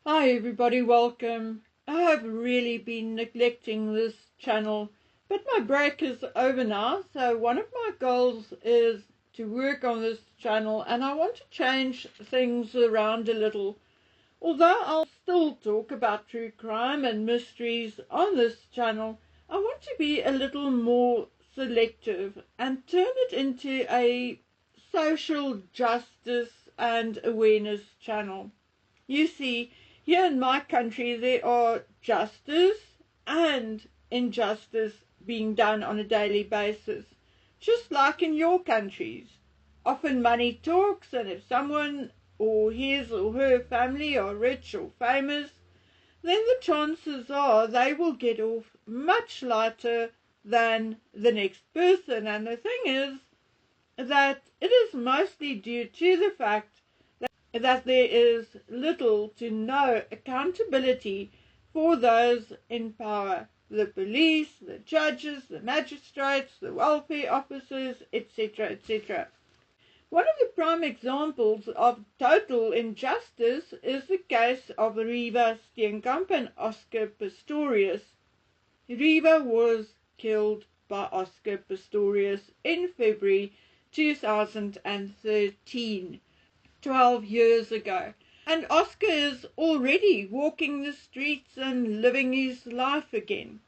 Hi everybody, welcome. I have really been neglecting this channel, but my break is over now, so one of my goals is to work on this channel and I want to change things around a little. Although I'll still talk about true crime and mysteries on this channel, I want to be a little more selective and turn it into a social justice and awareness channel. You see, here in my country there are justice and injustice being done on a daily basis, just like in your countries. Often money talks, and if someone or his or her family are rich or famous, then the chances are they will get off much lighter than the next person. And the thing is that it is mostly due to the fact that there is little to no accountability for those in power, the police, the judges, the magistrates, the welfare officers, etc., etc. One of the prime examples of total injustice is the case of Riva Steenkamp and Oscar Pistorius. Riva was killed by Oscar Pistorius in February 2013. 12 years ago. And Oscar is already walking the streets and living his life again.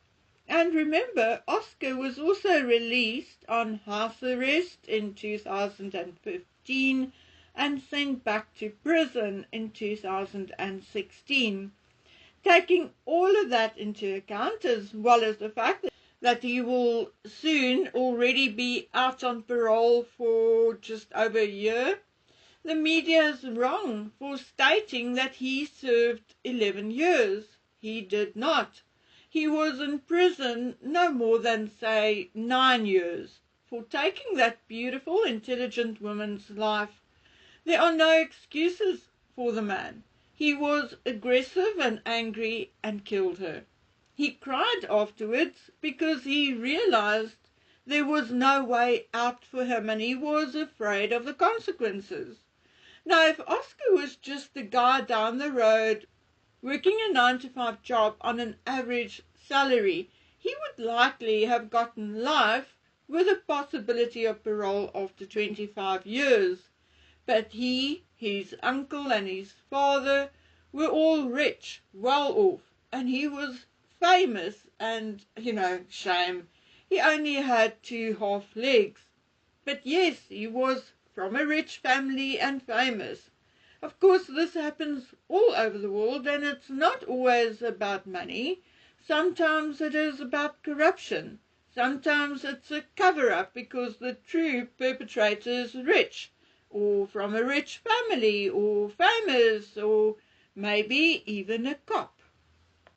And remember, Oscar was also released on house arrest in 2015 and sent back to prison in 2016. Taking all of that into account, as well as the fact that he will soon already be out on parole for just over a year, the media is wrong for stating that he served 11 years. He did not. He was in prison no more than, say, 9 years for taking that beautiful, intelligent woman's life. There are no excuses for the man. He was aggressive and angry and killed her. He cried afterwards because he realized there was no way out for him and he was afraid of the consequences. Now, if Oscar was just the guy down the road working a 9-to-5 job on an average salary, he would likely have gotten life with a possibility of parole after 25 years. But he, his uncle and his father were all rich, well off, and he was famous and, shame. He only had 2 half legs. But yes, he was from a rich family and famous. Of course, this happens all over the world, and it's not always about money. Sometimes it is about corruption. Sometimes it's a cover-up because the true perpetrator is rich, or from a rich family, or famous, or maybe even a cop.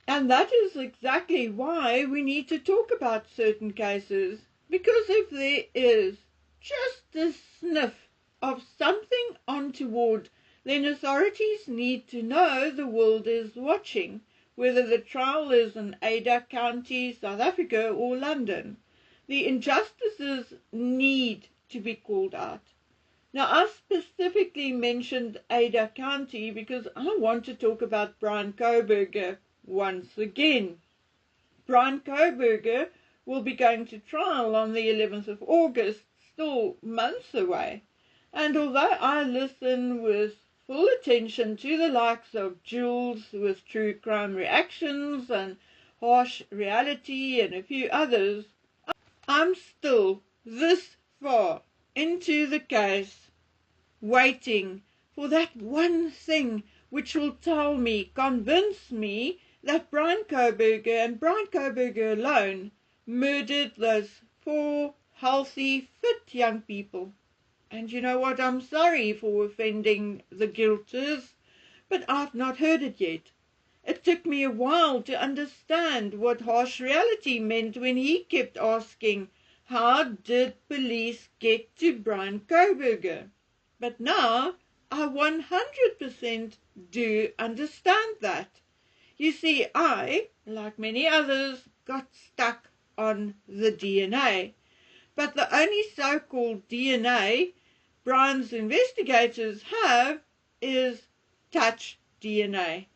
And that is exactly why we need to talk about certain cases, because if there is just a sniff of something untoward, then authorities need to know the world is watching, whether the trial is in Ada County, South Africa, or London. The injustices need to be called out. Now, I specifically mentioned Ada County because I want to talk about Bryan Kohberger once again. Bryan Kohberger will be going to trial on the 11th of August, still months away. And although I listen with full attention to the likes of Jules with True Crime Reactions and Harsh Reality and a few others, I'm still this far into the case, waiting for that one thing which will tell me, convince me, that Bryan Kohberger and Bryan Kohberger alone murdered those 4 healthy, fit young people. And you know what? I'm sorry for offending the guilters, but I've not heard it yet. It took me a while to understand what harsh reality meant when he kept asking, how did police get to Bryan Kohberger? But now I 100% do understand that. You see, I, like many others, got stuck on the DNA. But the only so-called DNA Bryan's investigators have is touch DNA.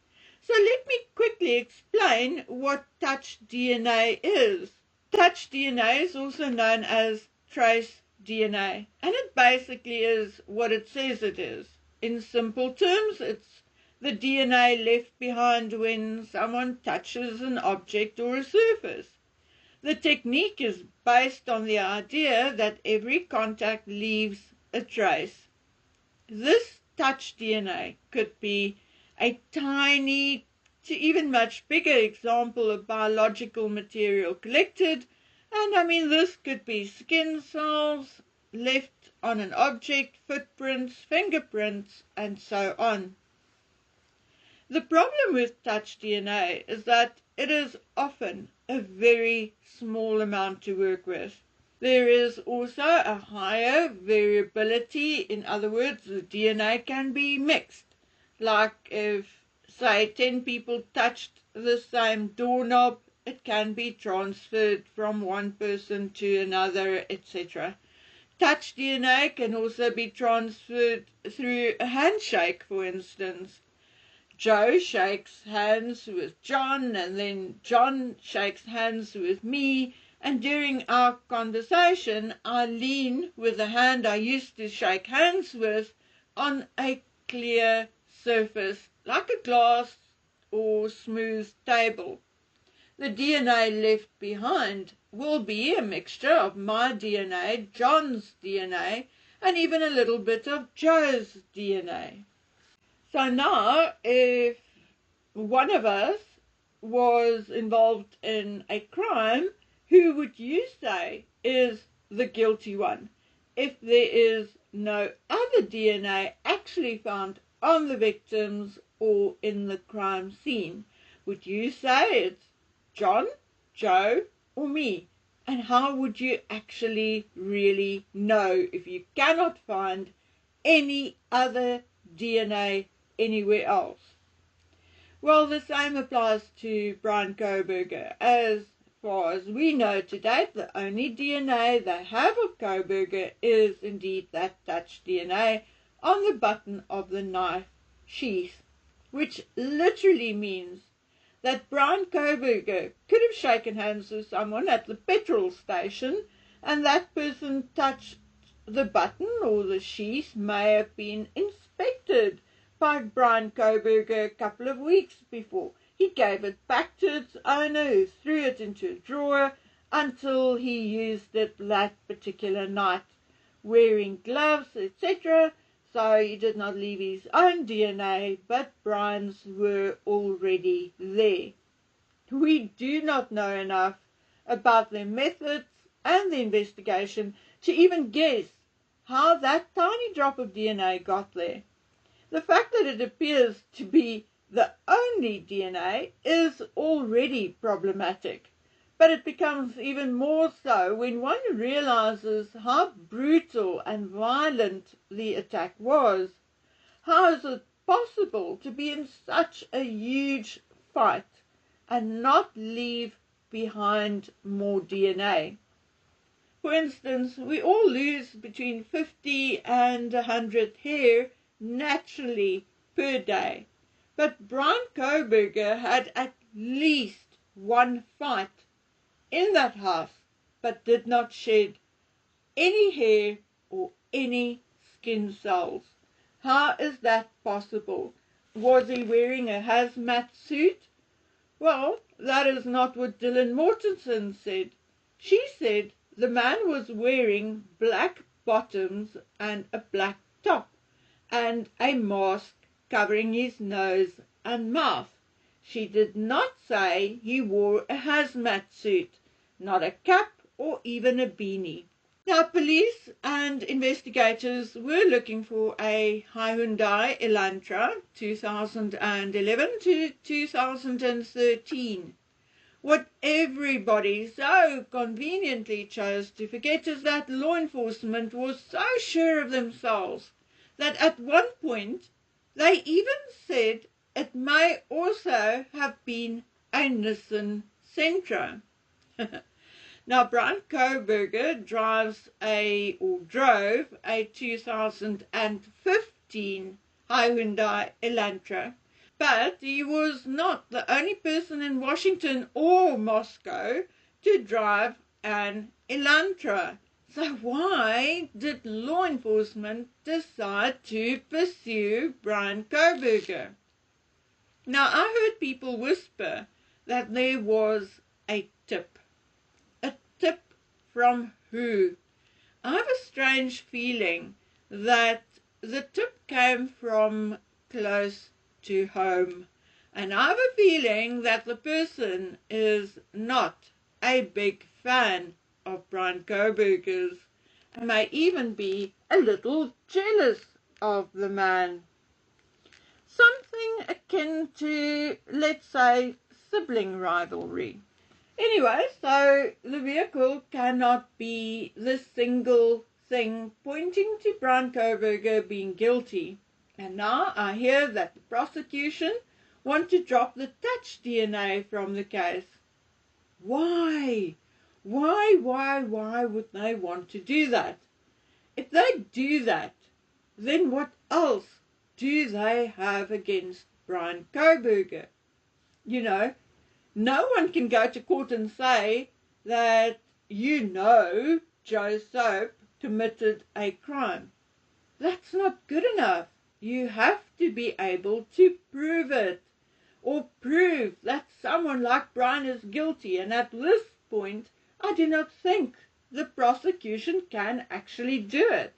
So let me quickly explain what touch DNA is. Touch DNA is also known as trace DNA, and it basically is what it says it is. In simple terms, it's the DNA left behind when someone touches an object or a surface. The technique is based on the idea that every contact leaves a trace. This touch DNA could be a tiny to even much bigger example of biological material collected, and this could be skin cells left on an object, footprints, fingerprints, and so on. The problem with touch DNA is that it is often a very small amount to work with. There is also a higher variability. In other words, the DNA can be mixed. Like if, say, 10 people touched the same doorknob, it can be transferred from one person to another, etc. Touch DNA can also be transferred through a handshake, for instance. Joe shakes hands with John, and then John shakes hands with me, and during our conversation I lean with the hand I used to shake hands with on a clear surface, like a glass or smooth table. The DNA left behind will be a mixture of my DNA, John's DNA, and even a little bit of Joe's DNA. So now, if one of us was involved in a crime, who would you say is the guilty one? If there is no other DNA actually found on the victims or in the crime scene, would you say it's John, Joe, or me? And how would you actually really know if you cannot find any other DNA anywhere else? Well, the same applies to Bryan Kohberger. As far as we know to date, the only DNA they have of Kohberger is indeed that touch DNA on the button of the knife sheath, which literally means that Bryan Kohberger could have shaken hands with someone at the petrol station, and that person touched the button, or the sheath may have been inspected by Bryan Kohberger a couple of weeks before. He gave it back to its owner, who threw it into a drawer until he used it that particular night, wearing gloves, etc. So he did not leave his own DNA, but Bryan's were already there. We do not know enough about their methods and the investigation to even guess how that tiny drop of DNA got there. The fact that it appears to be the only DNA is already problematic, but it becomes even more so when one realizes how brutal and violent the attack was. How is it possible to be in such a huge fight and not leave behind more DNA? For instance, we all lose between 50 and 100 hair naturally per day. But Bryan Kohberger had at least one fight in that house, but did not shed any hair or any skin cells. How is that possible? Was he wearing a hazmat suit? Well, that is not what Dylan Mortensen said. She said the man was wearing black bottoms and a black top, and a mask covering his nose and mouth. She did not say he wore a hazmat suit, not a cap or even a beanie. Now, police and investigators were looking for a Hyundai Elantra 2011 to 2013. What everybody so conveniently chose to forget is that law enforcement was so sure of themselves that at one point they even said it may also have been a Nissan Sentra. Now, Bryan Kohberger drove a 2015 Hyundai Elantra, But he was not the only person in Washington or Moscow to drive an Elantra. So why did law enforcement decide to pursue Bryan Kohberger? Now, I heard people whisper that there was a tip. A tip from who? I have a strange feeling that the tip came from close to home. And I have a feeling that the person is not a big fan of Bryan Kohberger's and may even be a little jealous of the man. Something akin to, let's say, sibling rivalry. Anyway, so the vehicle cannot be the single thing pointing to Bryan Kohberger being guilty. And now I hear that the prosecution want to drop the touch DNA from the case. Why? Why would they want to do that? If they do that, then what else do they have against Bryan Kohberger? You know, no one can go to court and say that Joe Soap committed a crime. That's not good enough. You have to be able to prove it, or prove that someone like Bryan is guilty. And at this point, I do not think the prosecution can actually do it.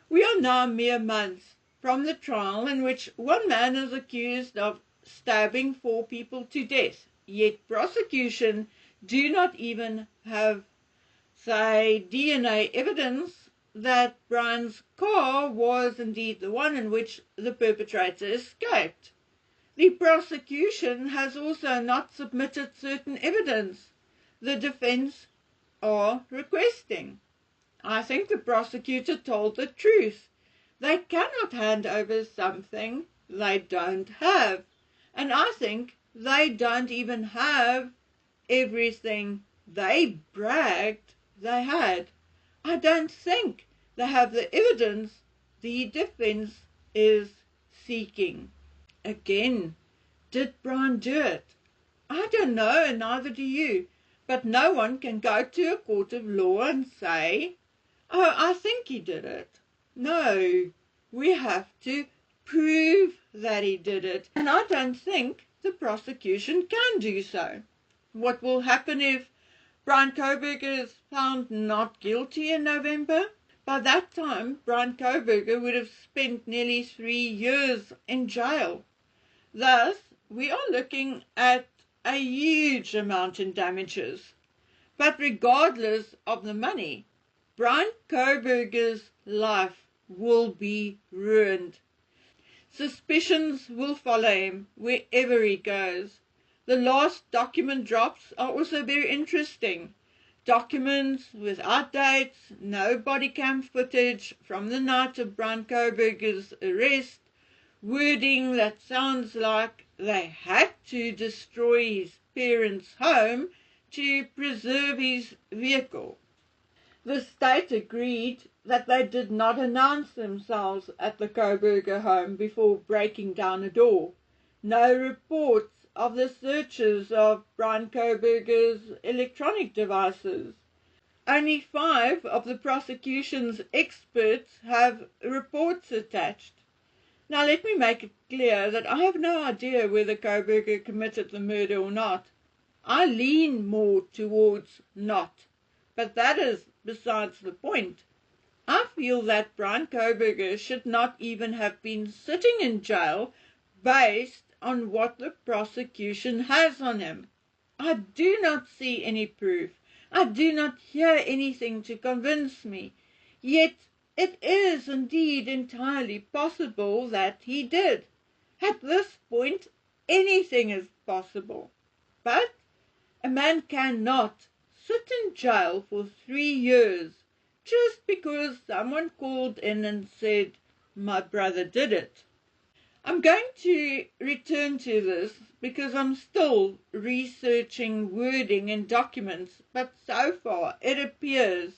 We are now mere months from the trial in which one man is accused of stabbing 4 people to death, yet prosecution do not even have, say, DNA evidence that Bryan's car was indeed the one in which the perpetrator escaped. The prosecution has also not submitted certain evidence the defense are requesting. I think the prosecutor told the truth. They cannot hand over something they don't have. And I think they don't even have everything they bragged they had. I don't think they have the evidence the defense is seeking. Again, did Bryan do it? I don't know, and neither do you. But no one can go to a court of law and say, oh, I think he did it. No, we have to prove that he did it. And I don't think the prosecution can do so. What will happen if Bryan Kohberger is found not guilty in November? By that time, Bryan Kohberger would have spent nearly 3 years in jail. Thus, we are looking at a huge amount in damages. But regardless of the money, Bryan Kohberger's life will be ruined. Suspicions will follow him wherever he goes. The last document drops are also very interesting. Documents without dates, no body cam footage from the night of Bryan Kohberger's arrest, wording that sounds like they had to destroy his parents' home to preserve his vehicle. The state agreed that they did not announce themselves at the Kohberger home before breaking down a door. No reports of the searches of Bryan Kohberger's electronic devices. Only 5 of the prosecution's experts have reports attached. Now let me make it clear that I have no idea whether Kohberger committed the murder or not. I lean more towards not, but that is besides the point. I feel that Bryan Kohberger should not even have been sitting in jail based on what the prosecution has on him. I do not see any proof. I do not hear anything to convince me. Yet it is indeed entirely possible that he did. At this point, anything is possible. But a man cannot sit in jail for 3 years just because someone called in and said, my brother did it. I'm going to return to this because I'm still researching wording in documents, but so far it appears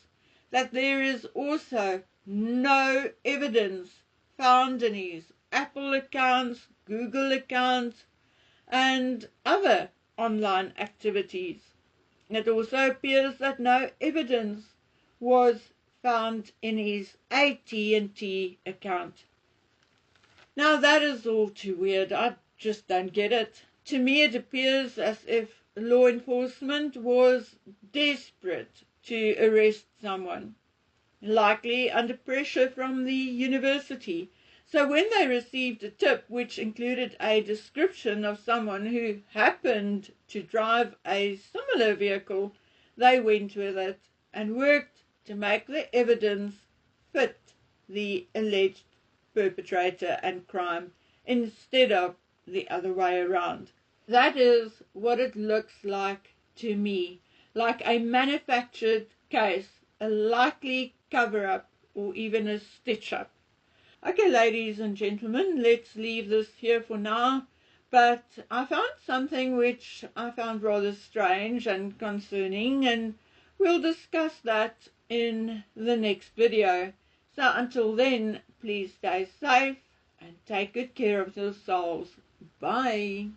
that there is also no evidence found in his Apple accounts, Google account, and other online activities. It also appears that no evidence was found in his AT&T account. Now that is all too weird. I just don't get it. To me it appears as if law enforcement was desperate to arrest someone, likely under pressure from the university. So when they received a tip which included a description of someone who happened to drive a similar vehicle, they went with it and worked to make the evidence fit the alleged perpetrator and crime instead of the other way around. That is what it looks like to me, like a manufactured case, a likely cover-up or even a stitch-up. Okay, ladies and gentlemen, let's leave this here for now. But I found something which I found rather strange and concerning, and we'll discuss that in the next video. So until then, please stay safe and take good care of yourselves. Bye.